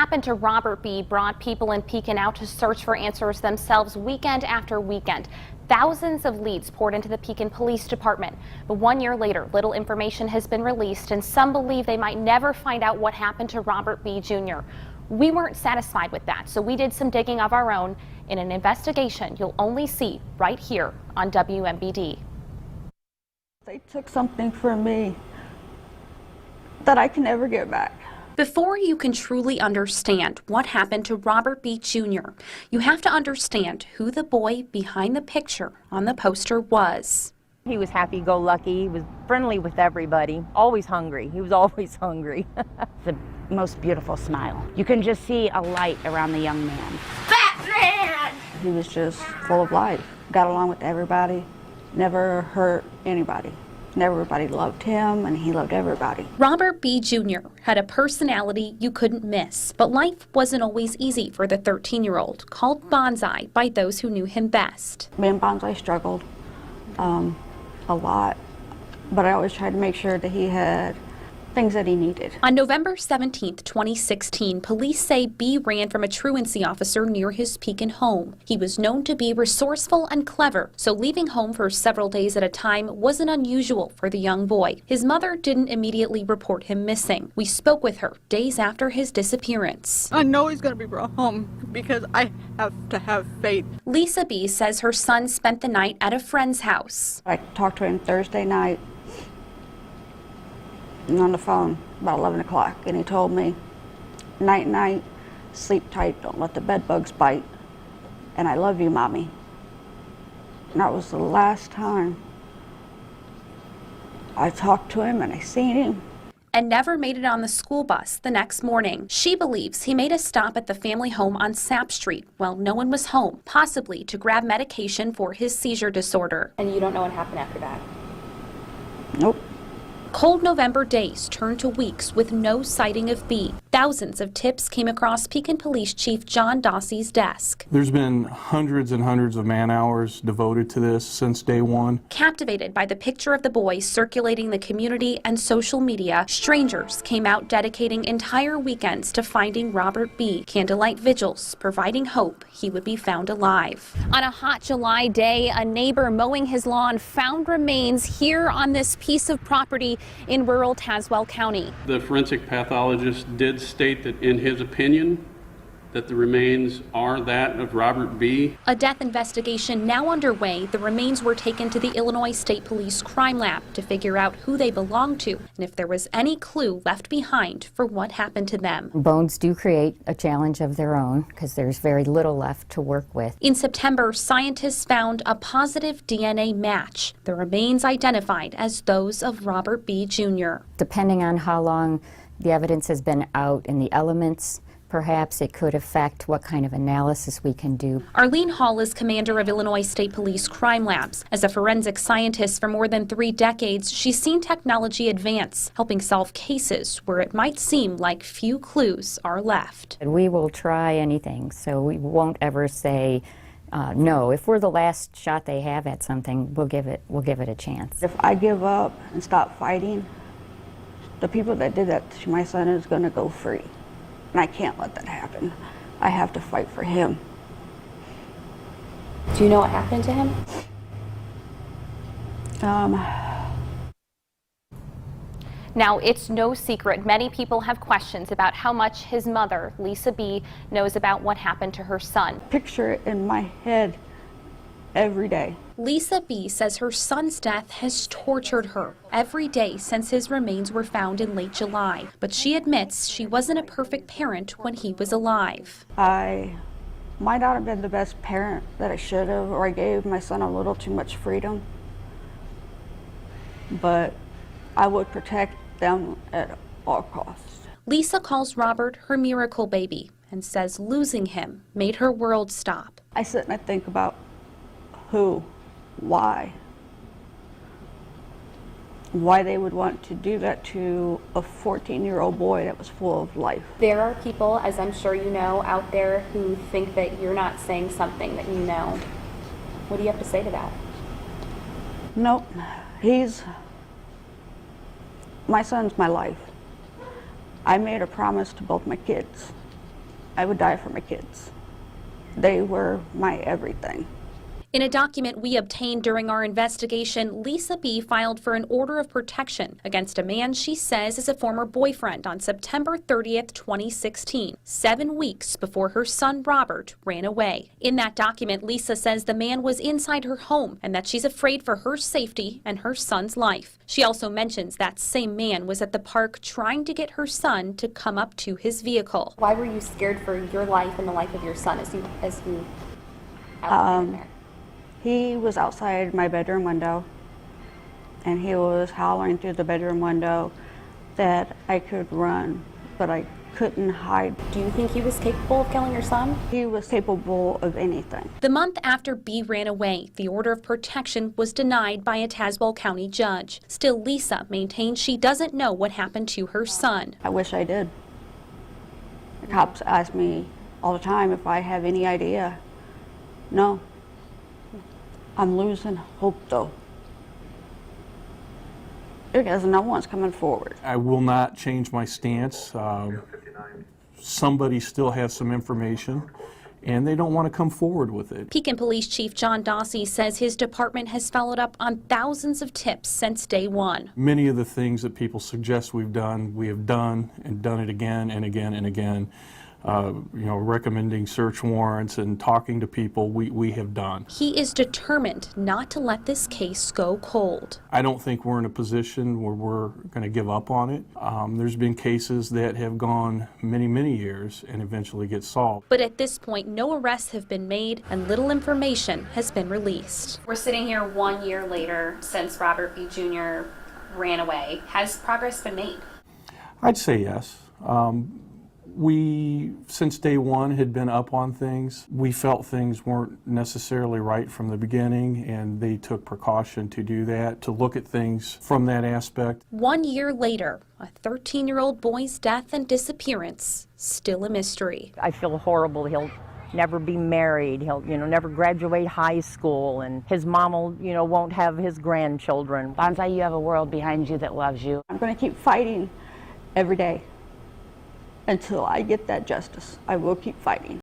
happened to Robert B. brought people in Pekin out to search for answers themselves weekend after weekend. Thousands of leads poured into the Pekin Police Department. But 1 year later, little information has been released, and some believe they might never find out what happened to Robert B. Jr. We weren't satisfied with that, so we did some digging of our own in an investigation you'll only see right here on WMBD. They took something from me that I can never get back. Before you can truly understand what happened to Robert B. Jr., you have to understand who the boy behind the picture on the poster was. He was happy-go-lucky, he was friendly with everybody, always hungry. He was always hungry. The most beautiful smile. You can just see a light around the young man. Batman! He was just full of life, got along with everybody, never hurt anybody. Everybody loved him, and he loved everybody. Robert B. Jr. had a personality you couldn't miss, but life wasn't always easy for the 13-year-old, called Bonsai by those who knew him best. Me and Bonsai struggled a lot, but I always tried to make sure that he had things that he needed. On November 17, 2016, police say B ran from a truancy officer near his Pekin home. He was known to be resourceful and clever, so leaving home for several days at a time wasn't unusual for the young boy. His mother didn't immediately report him missing. We spoke with her days after his disappearance. I know he's going to be brought home because I have to have faith. Lisa B says her son spent the night at a friend's house. I talked to him Thursday night on the phone about 11 o'clock, and he told me, night, sleep tight, don't let the bed bugs bite, and I love you, Mommy. And that was the last time I talked to him and I seen him. And never made it on the school bus the next morning. She believes he made a stop at the family home on Sapp Street while no one was home, possibly to grab medication for his seizure disorder. And you don't know what happened after that? Nope. Cold November days turned to weeks with no sighting of B. Thousands of tips came across Pekin Police Chief John Dossey's desk. There's been hundreds and hundreds of man-hours devoted to this since day one. Captivated by the picture of the boy circulating the community and social media, strangers came out dedicating entire weekends to finding Robert B. Candlelight vigils, providing hope he would be found alive. On a hot July day, a neighbor mowing his lawn found remains here on this piece of property in rural Tazewell County. The forensic pathologist did state that in his opinion that the remains are that of Robert B. A death investigation now underway. The remains were taken to the Illinois State Police Crime Lab to figure out who they belonged to and if there was any clue left behind for what happened to them. Bones do create a challenge of their own because there's very little left to work with. In September, scientists found a positive DNA match. The remains identified as those of Robert B. Jr. Depending on how long the evidence has been out in the elements, perhaps it could affect what kind of analysis we can do. Arlene Hall is commander of Illinois State Police Crime Labs. As a forensic scientist for more than 3 decades, she's seen technology advance, helping solve cases where it might seem like few clues are left. We will try anything, so we won't ever say no. If we're the last shot they have at something, we'll give it a chance. If I give up and stop fighting, the people that did that to my son is going to go free. And I can't let that happen. I have to fight for him. Do you know what happened to him? Now, it's no secret many people have questions about how much his mother, Lisa B., knows about what happened to her son. Picture it in my head every day. Lisa B. says her son's death has tortured her every day since his remains were found in late July. But she admits she wasn't a perfect parent when he was alive. I might not have been the best parent that I should have, or I gave my son a little too much freedom. But I would protect them at all costs. Lisa calls Robert her miracle baby and says losing him made her world stop. I sit and I think about who, why they would want to do that to a 14-year-old boy that was full of life. There are people, as I'm sure you know, out there who think that you're not saying something that you know. What do you have to say to that? Nope. My son's my life. I made a promise to both my kids I would die for my kids. They were my everything. In a document we obtained during our investigation, Lisa B. filed for an order of protection against a man she says is a former boyfriend on September 30th, 2016, 7 weeks before her son Robert ran away. In that document, Lisa says the man was inside her home and that she's afraid for her safety and her son's life. She also mentions that same man was at the park trying to get her son to come up to his vehicle. Why were you scared for your life and the life of your son as you out there? He was outside my bedroom window, and he was hollering through the bedroom window that I could run, but I couldn't hide. Do you think he was capable of killing your son? He was capable of anything. The month after B ran away, the order of protection was denied by a Tazewell County judge. Still, Lisa maintains she doesn't know what happened to her son. I wish I did. The cops ask me all the time if I have any idea. No. I'm losing hope, though, because no one's coming forward. I will not change my stance. Somebody still has some information, and they don't want to come forward with it. Pekin Police Chief John Dossie says his department has followed up on thousands of tips since day one. Many of the things that people suggest we've done, we have done, and done it again and again and again. Recommending search warrants and talking to people, we have done. He is determined not to let this case go cold. I don't think we're in a position where we're going to give up on it. There's been cases that have gone many, many years and eventually get solved. But at this point, no arrests have been made and little information has been released. We're sitting here 1 year later since Robert B. Jr. ran away. Has progress been made? I'd say yes. We, since day one, had been up on things. We felt things weren't necessarily right from the beginning, and they took precaution to do that, to look at things from that aspect. 1 year later, a 13-year-old boy's death and disappearance, still a mystery. I feel horrible. He'll never be married. He'll, never graduate high school, and his mom will, won't have his grandchildren. Bonsai, you have a world behind you that loves you. I'm going to keep fighting every day. Until I get that justice, I will keep fighting.